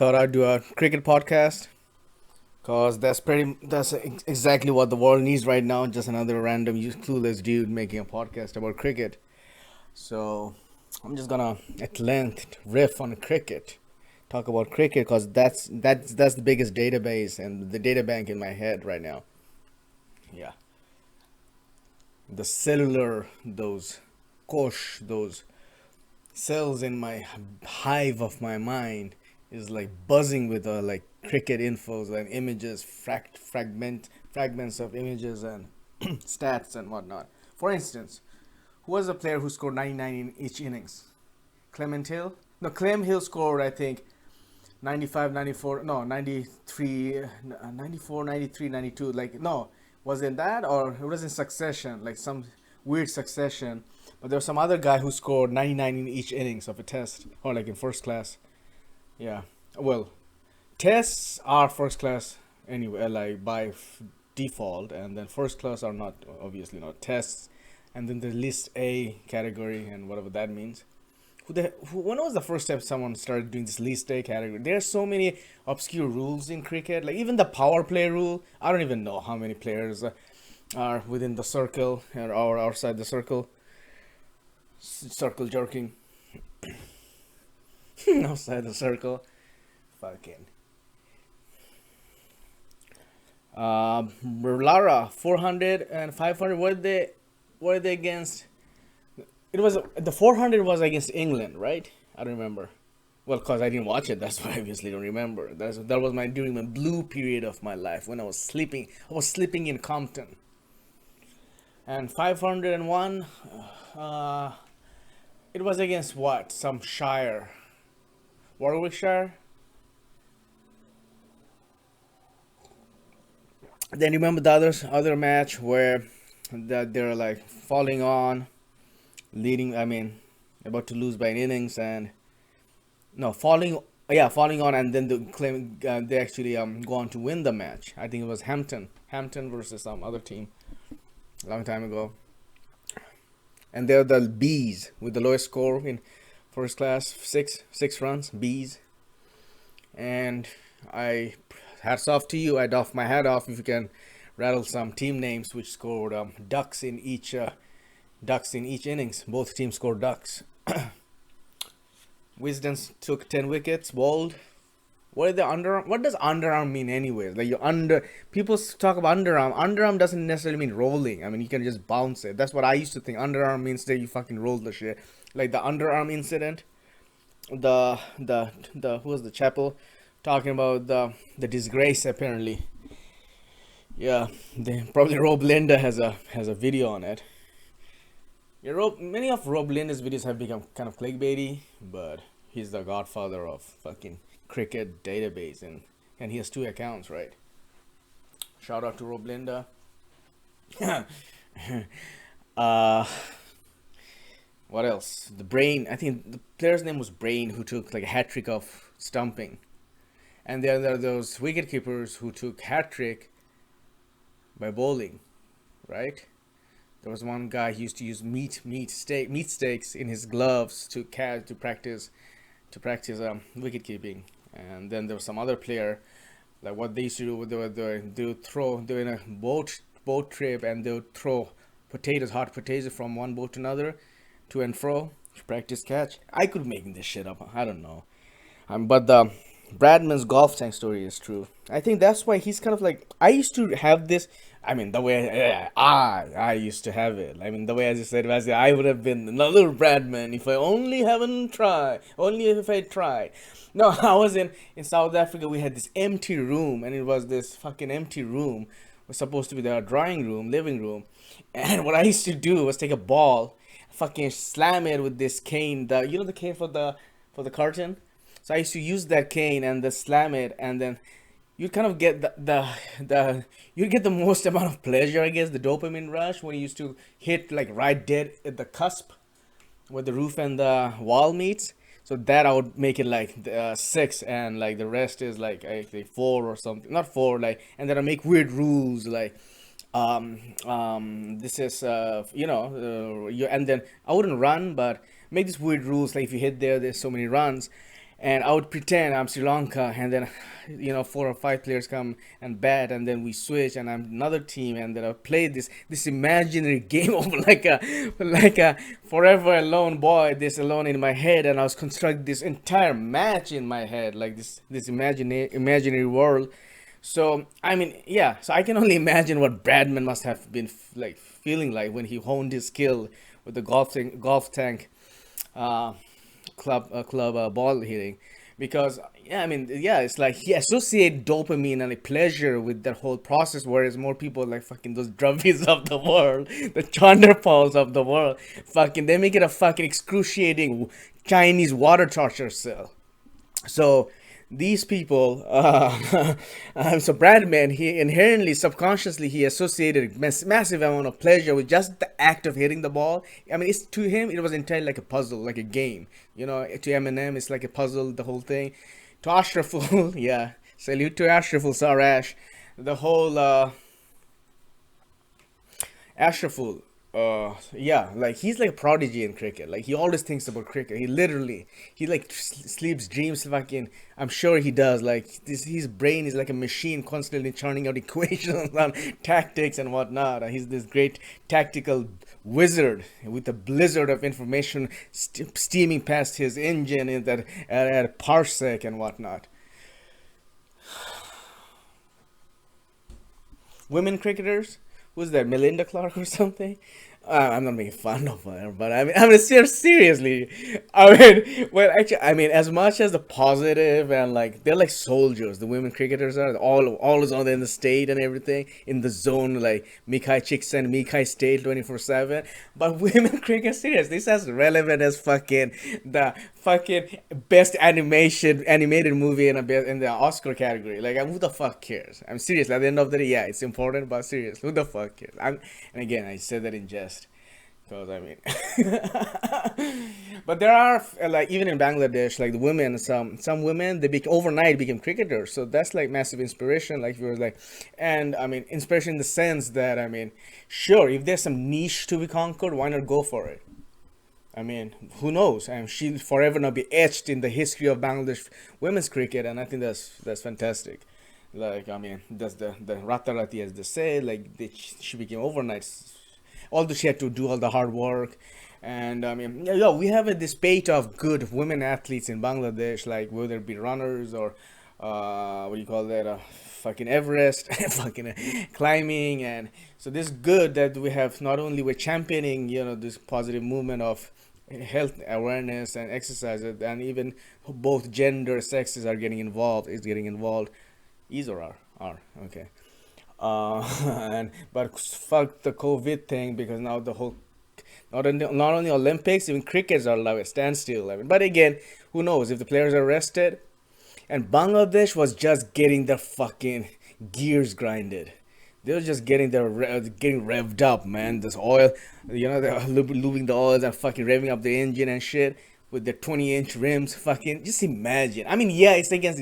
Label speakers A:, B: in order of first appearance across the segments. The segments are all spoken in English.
A: Thought I'd do a cricket podcast because that's exactly what the world needs right now. Just another random clueless dude making a podcast about cricket. So I'm just gonna at length riff on cricket, talk about cricket because that's the biggest database and the data bank in my head right now. Yeah, the cellular those cells in my hive of my mind is like buzzing with like cricket infos and images, fragments of images and stats and whatnot. For instance, who was the player who scored 99 in each innings? Clement Hill? No, Clem Hill scored, I think, 95, 94, no, 93, 94, 93, 92. Like, no, was it that or it was in succession, like some weird succession? But there was some other guy who scored 99 in each innings of a test or like in first class. Yeah. Well, tests are first class anyway, like by default, and then first class are not, obviously not tests. And then the list A category and whatever that means. When was the first time someone started doing this list A category? There are so many obscure rules in cricket, like even the power play rule. I don't even know how many players are within the circle or outside the circle. Circle jerking. Outside the circle. Fucking. Lara 400 and 500. Were they against? It was the 400 was against England, right? I don't remember. Well, cause I didn't watch it, that's why I obviously don't remember. That was my during my blue period of my life when I was sleeping. I was sleeping in Compton. And 501, it was against what? Some Shire, Warwickshire. Then remember the other match where that they're like falling on, leading. I mean, about to lose by an innings and no falling. Yeah, falling on, and then they actually go on to win the match. I think it was Hampton versus some other team, a long time ago. And they're the Bees with the lowest score in first class, six runs, Bees. And I hats off to you. I doff my hat off if you can rattle some team names which scored ducks in each innings. Both teams scored ducks. Wisdom took 10 wickets, bowled. What does underarm mean anyways? Like people talk about underarm. Underarm doesn't necessarily mean rolling. I mean, you can just bounce it. That's what I used to think. Underarm means that you fucking roll the shit. Like the underarm incident. The who was the chapel talking about the disgrace apparently. Yeah, probably Rob Linda has a video on it. Yeah, many of Rob Linda's videos have become kind of clickbaity, but he's the godfather of fucking cricket database, and he has two accounts, right? Shout out to Rob Linda. uh, what else? The Brain. I think the player's name was Brain, who took like a hat trick of stumping, and then there are those wicket keepers who took hat trick by bowling, right? There was one guy who used to use meat steaks in his gloves to practice wicket keeping. And then there was some other player, like what they used to do. They would throw. They were in a boat trip, and they would throw hot potatoes from one boat to another, to and fro to practice catch. I could be making this shit up. I don't know. But the Bradman's golf tank story is true. I think that's why he's kind of like. I used to have this. I mean, the way I used to have it. I mean, the way as you said, I would have been another Bradman if I only haven't tried. Only if I tried. No, I was in South Africa. We had this empty room, and it was this fucking empty room. It was supposed to be the drawing room, living room, and what I used to do was take a ball, fucking slam it with this cane. The cane for the curtain. So I used to use that cane and then slam it, and then you kind of get the you get the most amount of pleasure, I guess, the dopamine rush when you used to hit like right dead at the cusp where the roof and the wall meets. So that I would make it like six, and like the rest is like I think four or something, not four, like, and then I make weird rules like this is you, and then I wouldn't run, but make these weird rules like if you hit there's so many runs. and I would pretend I'm Sri Lanka, and then, four or five players come and bat, and then we switch, and I'm another team, and then I play this imaginary game of like a forever alone boy, this alone in my head, and I was constructing this entire match in my head, like this imaginary world. So I mean, yeah. So I can only imagine what Bradman must have been like feeling like when he honed his skill with the golf tank uh, club ball hitting, because yeah, I mean, yeah, it's like he associate dopamine and like pleasure with that whole process, whereas more people like fucking those drummies of the world, the Chanderpals of the world, fucking they make it a fucking excruciating Chinese water torture cell. So these people, so Bradman, he inherently, subconsciously, he associated massive amount of pleasure with just the act of hitting the ball. I mean, it's to him, it was entirely like a puzzle, like a game. To Eminem, it's like a puzzle, the whole thing. To Ashraful, yeah, salute to Ashraful Sarash. The whole Ashraful, yeah, like he's like a prodigy in cricket. Like he always thinks about cricket. He like sleeps, dreams, fucking. I'm sure he does. Like this, his brain is like a machine, constantly churning out equations on tactics and whatnot. He's this great tactical wizard with a blizzard of information steaming past his engine in that at a parsec and whatnot. Women cricketers, who's that, Melinda Clark or something? I'm not making fun of her, but seriously. I mean, well, actually, I mean, as much as the positive and like they're like soldiers, the women cricketers are all always on in the state and everything in the zone, like Mikai Chicks and Mikai State 24/7. But women cricket, serious, this as relevant as fucking the fucking best animated movie in the Oscar category. Like, who the fuck cares? I'm serious. At the end of the day, yeah, it's important, but serious, who the fuck cares? And again, I said that in jest, because I mean, but there are like even in Bangladesh, like the women, some women overnight became cricketers. So that's like massive inspiration. Like we were like, and I mean, inspiration in the sense that I mean, sure, if there's some niche to be conquered, why not go for it? I mean, who knows? I mean, she'll forever now be etched in the history of Bangladesh women's cricket, and I think that's fantastic. Like, I mean, that's the Ratarati, as they say. Like, she became overnight, although she had to do all the hard work. And I mean, yeah, we have this spate of good women athletes in Bangladesh, like whether it be runners or what do you call that? Fucking Everest, fucking climbing, and so this is good that we have not only we're championing, this positive movement of health awareness and exercise, and even both gender sexes are getting involved. Is getting involved. Is or are okay. And but fuck the COVID thing, because now the whole not only Olympics, even crickets are like a standstill. I mean, but again, who knows if the players are rested? And Bangladesh was just getting their fucking gears grinded. They were just getting revved up, man. This oil, they're lubing the oils and fucking revving up the engine and shit with the 20-inch rims. Fucking, just imagine. I mean, yeah, it's against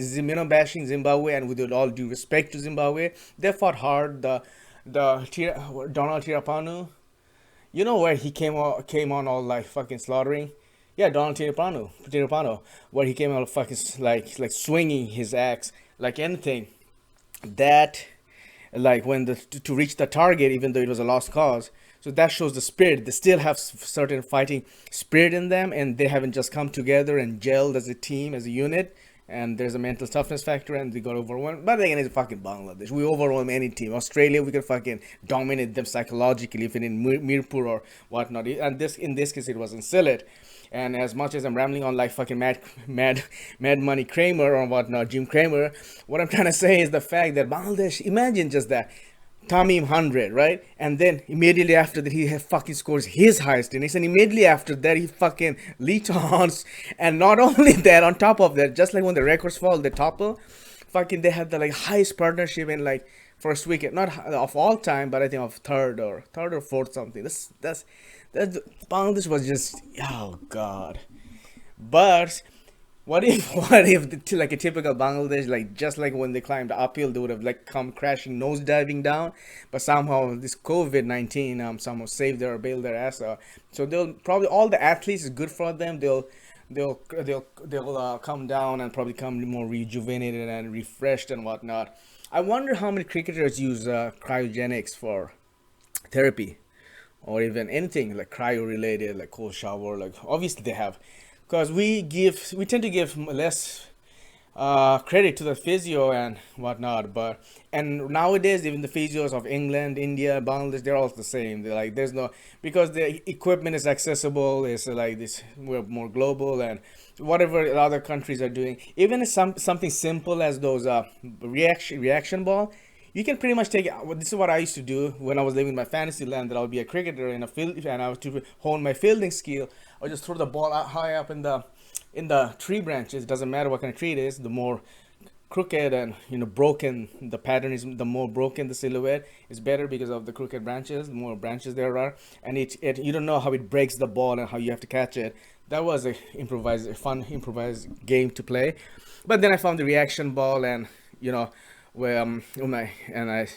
A: bashing Zimbabwe, and with all due respect to Zimbabwe, they fought hard. Donald Tirapanu, where he came on all like fucking slaughtering. Yeah, Donald Tirapano, where he came out fucking like swinging his axe like anything. That, like when to reach the target, even though it was a lost cause. So that shows the spirit. They still have certain fighting spirit in them, and they haven't just come together and gelled as a team, as a unit. And there's a mental toughness factor, and they got overwhelmed. But again, it's fucking Bangladesh. We overwhelm any team. Australia, we can fucking dominate them psychologically, even in Mirpur or whatnot. And in this case, it was in Sylhet. And as much as I'm rambling on like fucking mad money Kramer or whatnot, Jim Kramer, what I'm trying to say is the fact that Bangladesh, imagine just that. Tamim 100, right? And then immediately after that, he fucking scores his highest innings. And immediately after that, he fucking leads. And not only that, on top of that, just like when the records fall, they topple. Fucking, they had the like highest partnership in like first wicket, not of all time, but I think of third or fourth something. That's Bangladesh was just, oh god. But what if like a typical Bangladesh, like just like when they climbed uphill, they would have like come crashing, nose diving down, but somehow this COVID-19 somehow saved their or bailed their ass out. So they'll probably, all the athletes is good for them. They'll they'll come down and probably come more rejuvenated and refreshed and whatnot. I wonder how many cricketers use cryogenics for therapy, or even anything like cryo related, like cold shower. Like obviously they have, because we tend to give less credit to the physio and whatnot. But and nowadays even the physios of England, India, Bangladesh, they're all the same. They're like there's no, because the equipment is accessible. It's like this, we're more global, and whatever other countries are doing, even something simple as those reaction ball, you can pretty much take it. Well, this is what I used to do when I was living in my fantasy land. That I would be a cricketer in a field, and I was to hone my fielding skill. I would just throw the ball out high up in the tree branches. It doesn't matter what kind of tree it is. The more crooked and broken the pattern is, the more broken the silhouette is better, because of the crooked branches. The more branches there are, and it you don't know how it breaks the ball and how you have to catch it. That was a fun improvised game to play. But then I found the reaction ball, and where my and I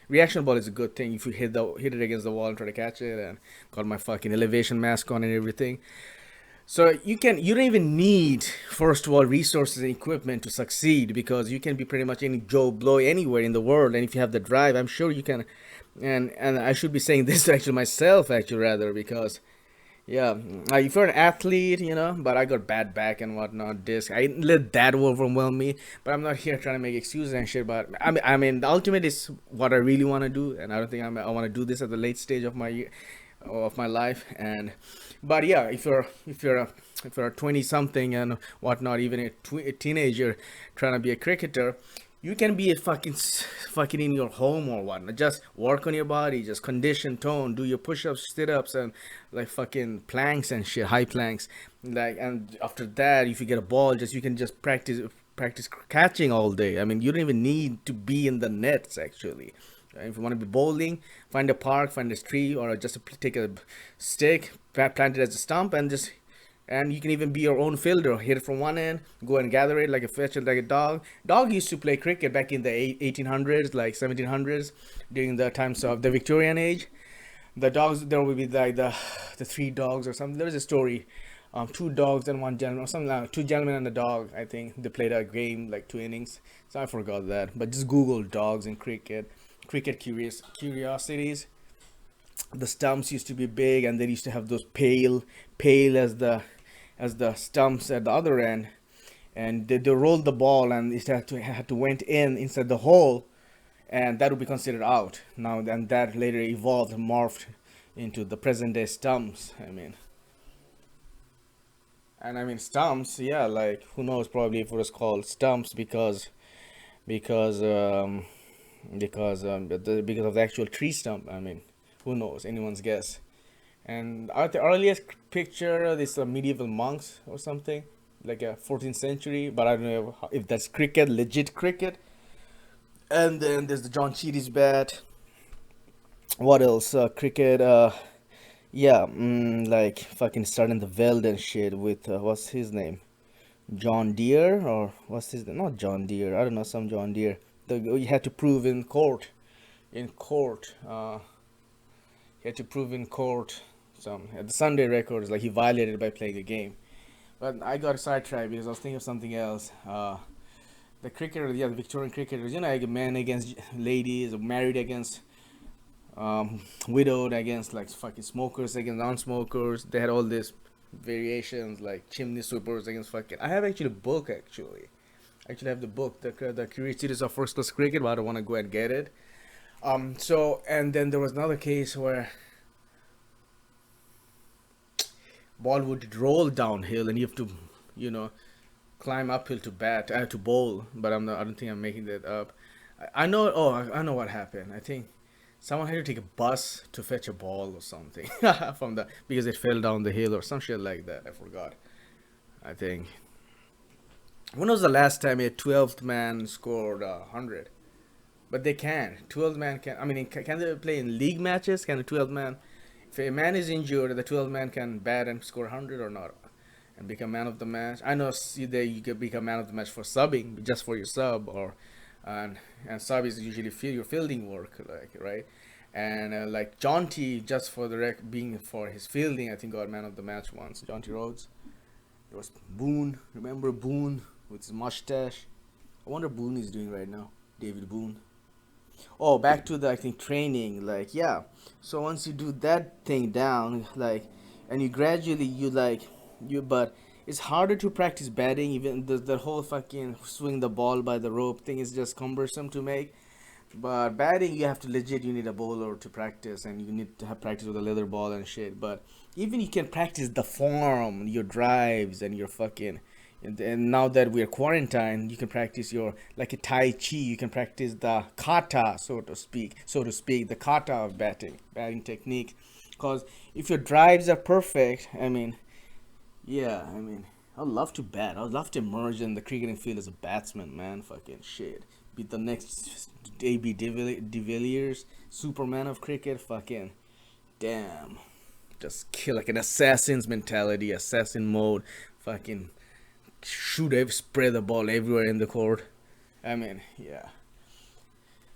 A: reaction ball is a good thing if you hit it against the wall and try to catch it, and got my fucking elevation mask on and everything. So you don't even need, first of all, resources and equipment to succeed, because you can be pretty much any Joe Blow anywhere in the world, and if you have the drive, I'm sure you can. And I should be saying this actually myself, actually, rather, because yeah, if you're an athlete, but I got bad back and whatnot, disc. I didn't let that overwhelm me, but I'm not here trying to make excuses and shit. But I mean, the ultimate is what I really want to do, and I don't think I want to do this at the late stage of my life. And but yeah, if you're a 20 something and whatnot, even a teenager trying to be a cricketer, you can be a fucking in your home or whatnot. Just work on your body, just condition, tone, do your push-ups, sit-ups, and like fucking planks and shit, high planks. Like, and after that, if you get a ball, you can just practice catching all day. I mean, you don't even need to be in the nets actually. If you want to be bowling, find a park, find a tree, or just take a stick, plant it as a stump, and you can even be your own fielder. Hit it from one end, go and gather it like a fetch it like a dog. Dog used to play cricket back in the 1800s, like 1700s, during the times of the Victorian age. The dogs, there will be like the three dogs or something. There was a story, two dogs and one gentleman, or something like two gentlemen and a dog. I think they played a game like 2 innings. So I forgot that. But just Google dogs and cricket curiosities. The stumps used to be big, and they used to have those pale as the stumps at the other end, and they rolled the ball, and it had to went in inside the hole, and that would be considered out. Now, and that later evolved, morphed into the present day stumps. I mean stumps, yeah, like who knows, probably if it was called stumps because because of the actual tree stump. I mean, who knows, anyone's guess. And the earliest picture, this medieval monks or something, like a 14th century, but I don't know if that's cricket, legit cricket. And then there's the John Cheery's bat. What else? Cricket. Yeah, like fucking starting the Veld and shit with what's his name? John Deere, or what's his name? Not John Deere. I don't know, some John Deere. You had to prove in court. In court. He had to prove in court some at the Sunday records, like he violated by playing the game. But I got sidetracked because I was thinking of something else. The cricketers, yeah, the Victorian cricketers, like men against ladies, married against widowed, against like fucking smokers against non-smokers. They had all these variations, like chimney sweepers against fucking. I have actually a book actually. I actually have the book, the Curiosities of First Class Cricket, but I don't want to go and get it. So, and then there was another case where ball would roll downhill, and you have to, you know, climb uphill to bat, to bowl. But I'm not. I don't think I'm making that up. I know. Oh, I know what happened. I think someone had to take a bus to fetch a ball or something from the because it fell down the hill or some shit like that. I forgot. I think. When was the last time a 12th man scored 100? But they can. 12th man can. I mean, can they play in league matches? Can a 12th man, if a man is injured, the 12th man can bat and score 100 or not, and become man of the match. I know either you could become man of the match for subbing, just for your sub, or and sub is usually your fielding work, like right. And like John T, just for the being for his fielding, I think got man of the match once. John T Rhodes. There was Boone. Remember Boone with his mustache? I wonder Boone is doing right now. David Boone. Oh, back to the I think training. Like yeah. So once you do that thing down, like, and you gradually you like you but it's harder to practice batting. Even the whole fucking swing the ball by the rope thing is just cumbersome to make. But batting, you have to legit. You need a bowler to practice, and you need to have practice with a leather ball and shit. But even you can practice the form, your drives, and your fucking. And now that we're quarantined, you can practice your like a Tai Chi. You can practice the kata, so to speak, the kata of batting technique. Because if your drives are perfect, I mean, yeah, I mean, I'd love to bat. I'd love to emerge in the cricketing field as a batsman, man. Fucking shit. Be the next De Villiers, Superman of cricket. Fucking damn. Just kill like an assassin's mentality, assassin mode. Fucking spread the ball everywhere in the court. I mean, yeah.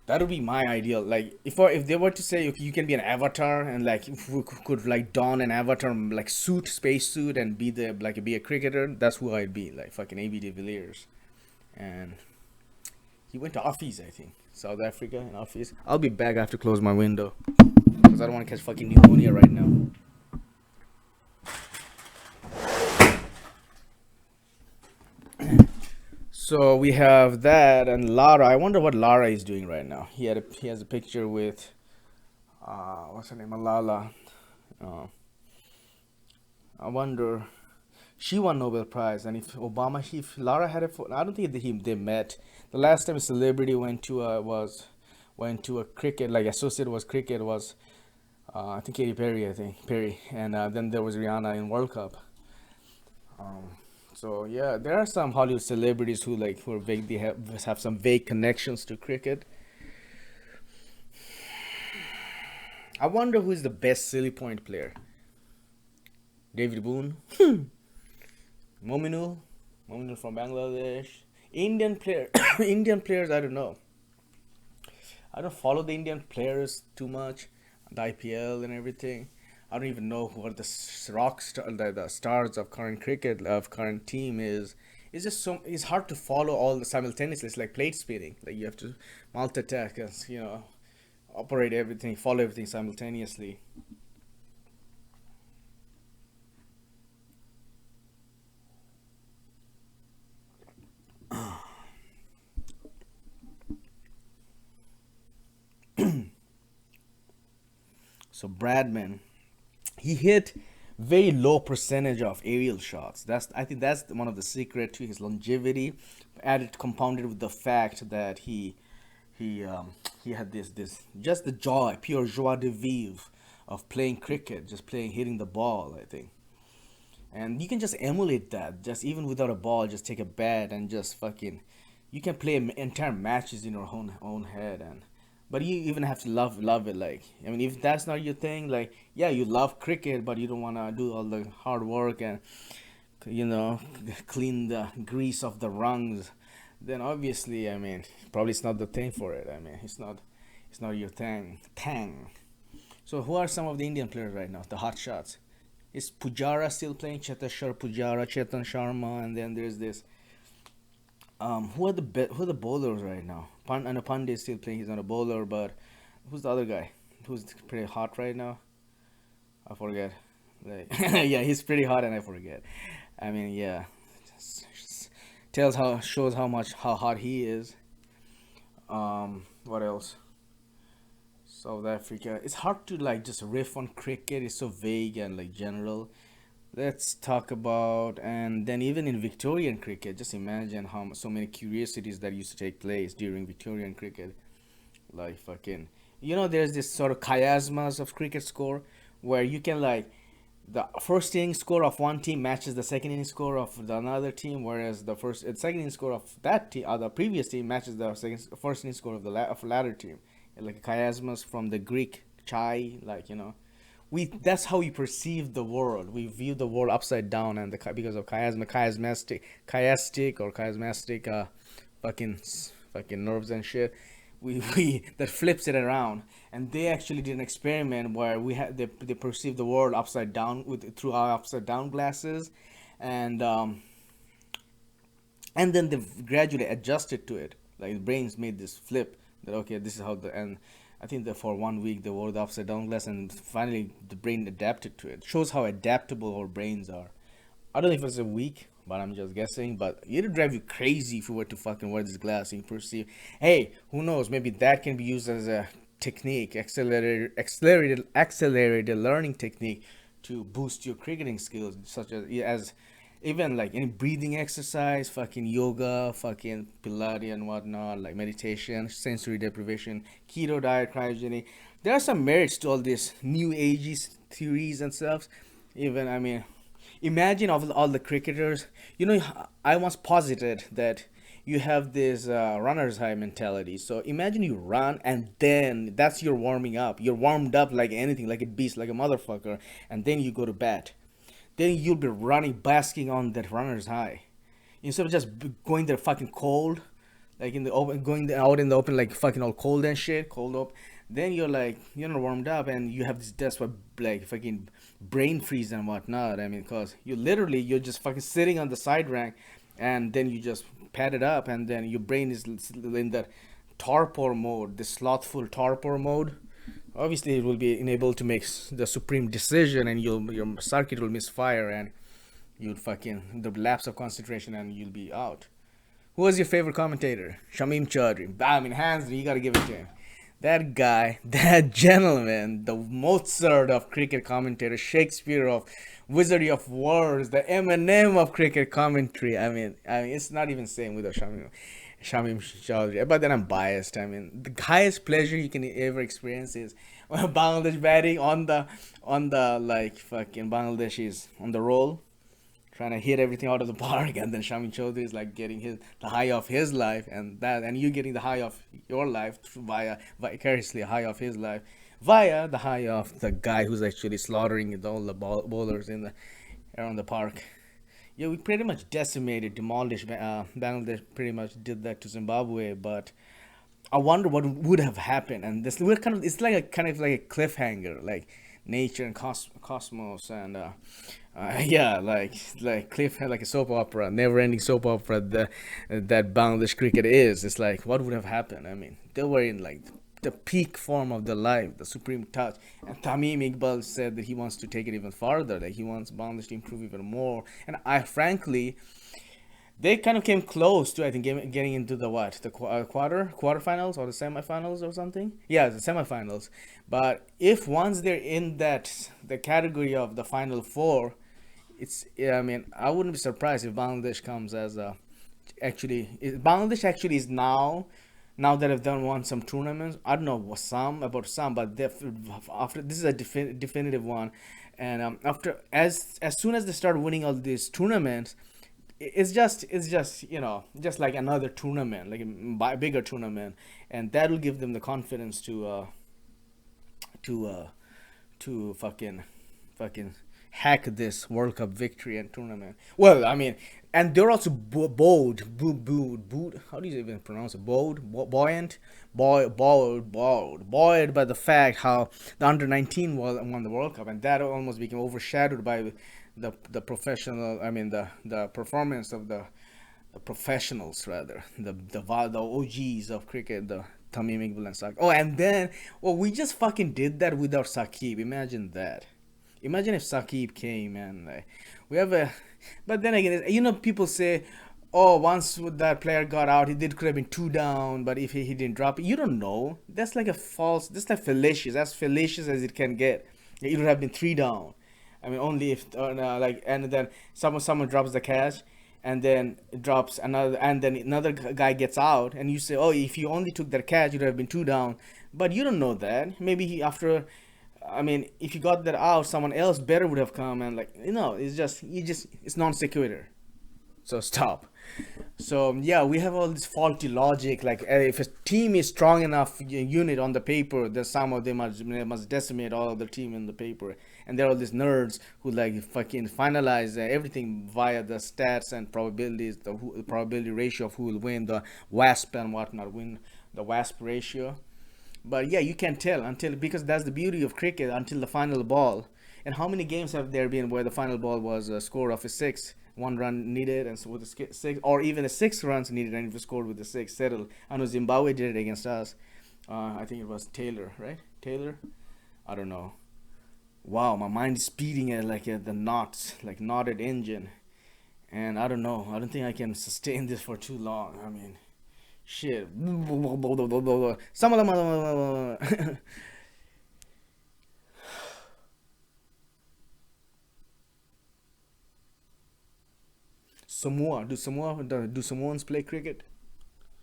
A: That would be my ideal. Like, if they were to say okay, you can be an avatar and like if we could like don an avatar like space suit and be the like be a cricketer, that's who I'd be. Like fucking AB de Villiers, and he went to office, I think, South Africa in office. I'll be back. I have to close my window because I don't want to catch fucking pneumonia right now. So we have that and Lara. I wonder what Lara is doing right now. He has a picture with what's her name, Malala. Uh, I wonder. She won Nobel Prize, and if Lara had I don't think they met. The last time a celebrity went to a cricket like associate was cricket was I think Katy Perry, I think Perry, and then there was Rihanna in World Cup. Um, so yeah, there are some Hollywood celebrities who are vague. They have some vague connections to cricket. I wonder who is the best silly point player. David Boone, Mominul, Mominul from Bangladesh. Indian player, Indian players. I don't know. I don't follow the Indian players too much, the IPL and everything. I don't even know who are the the stars of current cricket of current team is. It's just so it's hard to follow all the simultaneously. It's like plate spinning. Like you have to multitask, and, operate everything, follow everything simultaneously. So Bradman, he hit very low percentage of aerial shots. I think that's one of the secret to his longevity. Added compounded with the fact that he he had this just the joy, pure joie de vivre of playing cricket, just playing hitting the ball. I think, and you can just emulate that. Just even without a ball, just take a bat and just fucking. You can play entire matches in your own head and. But you even have to love it. Like I mean, if that's not your thing, like yeah, you love cricket, but you don't wanna do all the hard work and you know clean the grease of the rungs. Then obviously, I mean, probably it's not the thing for it. I mean, it's not your thing. Tang. So who are some of the Indian players right now? The hot shots. Is Pujara still playing? Chetashwar Pujara, Chetan Sharma, and then there's this. Who are the bowlers right now? I know Pandey is still playing. He's not a bowler, but who's the other guy? Who's pretty hot right now? I forget. Like, yeah, he's pretty hot, and I forget. I mean, yeah, just shows how hot he is. What else? South Africa. It's hard to like just riff on cricket. It's so vague and like general. Let's talk about and then even in Victorian cricket, just imagine how so many curiosities that used to take place during Victorian cricket. Like fucking, there's this sort of chiasmas of cricket score where you can like the first inning score of one team matches the second inning score of the another team, whereas the second inning score of that team, the previous team matches the first inning score of of the latter team, like chiasmus from the Greek chai, like we that's how we perceive the world. We view the world upside down, and because of chiastic or chiasmastic, fucking fucking nerves and shit. We that flips it around, and they actually did an experiment where they perceive the world upside down through our upside down glasses, and then they've gradually adjusted to it. Like the brains made this flip that okay, this is how the and I think that for 1 week they wore the upside down glass, and finally the brain adapted to it. Shows how adaptable our brains are. I don't know if it's a week, but I'm just guessing. But it'd drive you crazy if you were to fucking wear this glass and you perceive. Hey, who knows? Maybe that can be used as a technique, accelerated learning technique to boost your cricketing skills, such as even like any breathing exercise, fucking yoga, fucking Pilates and whatnot, like meditation, sensory deprivation, keto diet, cryogenic. There are some merits to all these new agey theories and stuff. Even I mean, imagine all the cricketers. You know, I once posited that you have this runner's high mentality. So imagine you run and then that's your warming up. You're warmed up like anything, like a beast, like a motherfucker, and then you go to bat. Then you'll be running, basking on that runner's high. Instead of just going there fucking cold, like in the open, going out in the open like fucking all cold and shit, cold up. Then you're like, you're not warmed up and you have this desperate like fucking brain freeze and whatnot. I mean, cause you're just fucking sitting on the side rank, and then you just pad it up, and then your brain is in that torpor mode, the slothful torpor mode. Obviously, it will be enabled to make the supreme decision, and your circuit will misfire, and you'll fucking the lapse of concentration, and you'll be out. Who was your favorite commentator? Shamim Chaudhry. I mean, hands, you gotta give it to him. That guy, that gentleman, the Mozart of cricket commentator, Shakespeare of Wizardry of Words, the Eminem of cricket commentary. I mean, it's not even same with Shamim Chaudhry. But then I'm biased. I mean, the highest pleasure you can ever experience is Bangladesh batting on the like fucking Bangladesh is on the roll, trying to hit everything out of the park, and then Shami Chaudhary is like getting the high of his life, and you getting the high of your life via vicariously high of his life via the high of the guy who's actually slaughtering all the bowlers in the around the park. Yeah, we pretty much decimated, demolished. Bangladesh pretty much did that to Zimbabwe, but I wonder what would have happened. And this we're kind of it's like a kind of like a cliffhanger, like nature and cosmos and yeah, like cliff like a soap opera, never-ending soap opera that Bangladesh cricket is. It's like what would have happened? I mean, they were in like the peak form of their life, the supreme touch. And Tamim Iqbal said that he wants to take it even farther, like he wants Bangladesh to improve even more. And I frankly, they kind of came close to I think getting into the what the quarterfinals or the semifinals or something. Yeah, the semifinals. But if once they're in the category of the final four, it's yeah, I mean I wouldn't be surprised if Bangladesh comes as a Bangladesh actually is now that I've done won some tournaments. I don't know about some, but after this is a definitive one, and after as soon as they start winning all these tournaments, it's just just like another tournament, like a bigger tournament, and that'll give them the confidence to fucking hack this World Cup victory and tournament. Well, I mean, and they're also bold. How do you even pronounce it? Buoyant, buoyed by the fact how the under 19 won the World Cup, and that almost became overshadowed by the professional. I mean, the performance of the professionals rather, the OGs of cricket, the Tamim Iqbal and Saqib. Oh, and then we just fucking did that without Saqib. Imagine that. Imagine if Saqib came and we have a. But then again, people say, "Oh, once that player got out, could have been two down. But if he didn't drop it, you don't know. That's like a false. That's like fallacious. That's fallacious as it can get. It would have been three down. I mean, only if and then someone drops the catch, and then drops another, and then another guy gets out, and you say, "Oh, if you only took that catch, it would have been two down." But you don't know that. Maybe after. I mean, if you got that out, someone else better would have come, and it's non sequitur. So stop. So yeah, we have all this faulty logic. Like if a team is strong enough unit on the paper, then somehow they must decimate all of the team in the paper. And there are all these nerds who like fucking finalize everything via the stats and probabilities, the probability ratio of who will win, the WASP and whatnot, win the WASP ratio. But yeah, you can tell because that's the beauty of cricket until the final ball. And how many games have there been where the final ball was a score of a six? one run needed, and so with the six, or even a 6 runs needed, and if you scored with the six, settle. I know Zimbabwe did it against us. I think it was Taylor, right? Taylor. I don't know. Wow, my mind is speeding at like the knots, like knotted engine, and I don't know. I don't think I can sustain this for too long. I mean, shit. Some of them. Samoa. Do Samoans play cricket?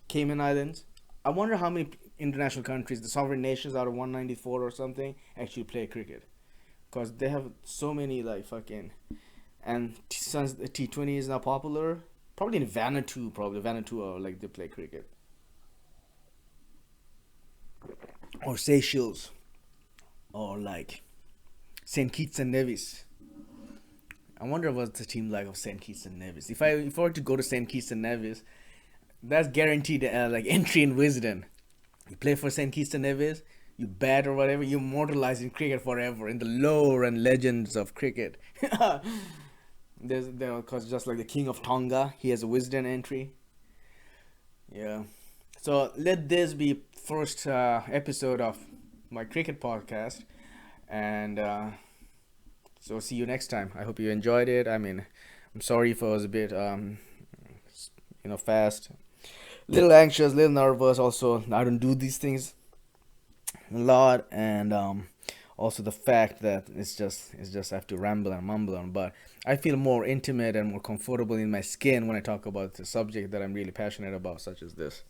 A: Cayman Islands. I wonder how many international countries, the sovereign nations out of 194 or something, actually play cricket. Because they have so many like fucking, and since the T20 is now popular, probably in Vanuatu, like they play cricket, or Seychelles, or like Saint Kitts and Nevis. I wonder what's the team like of Saint Kitts and Nevis. If I were to go to Saint Kitts and Nevis, that's guaranteed like entry in Wisdom. You play for Saint Kitts and Nevis, you bat or whatever, you immortalize in cricket forever in the lore and legends of cricket. Cause just like the King of Tonga, he has a Wisdom entry. Yeah. So let this be first episode of my cricket podcast, and so see you next time. I hope you enjoyed it. I mean, I'm sorry if I was a bit fast, little anxious, little nervous. Also, I don't do these things a lot, and also the fact that it's just I have to ramble and mumble on. But I feel more intimate and more comfortable in my skin when I talk about the subject that I'm really passionate about, such as this.